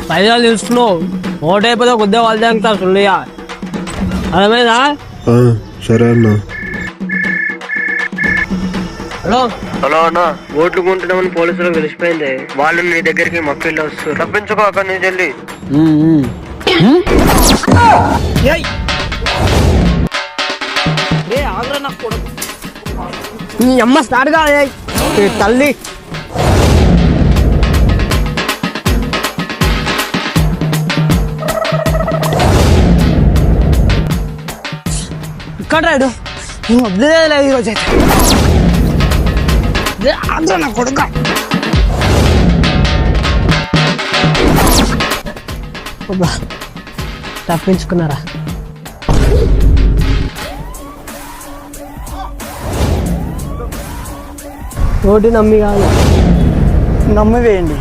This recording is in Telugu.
పైసలు తీసుకున్నావు ఓటైపోతే కొద్దిగా వాళ్ళు జాగ్రత్త సుల్లియా అర్థమైందా? సరే అన్న. హలో హలో అన్న, ఓట్లు కొంటున్నామని పోలీసులకు తెలిసిపోయింది. వాళ్ళు నీ దగ్గరికి మక్కిళ్ళు వస్తారు. తప్పించుకో అక్కడి నుంచి వెళ్ళి. నీ అమ్మ స్టార్ట్ కాదు తల్లి. ఇక్కడ రాడు నువ్వు వద్దులేదు ఈరోజు అయితే. ఆంధ్ర నా కొడుక తప్పించుకున్నారా? ఓటు నమ్మి కాదు, నమ్మి వేయండి.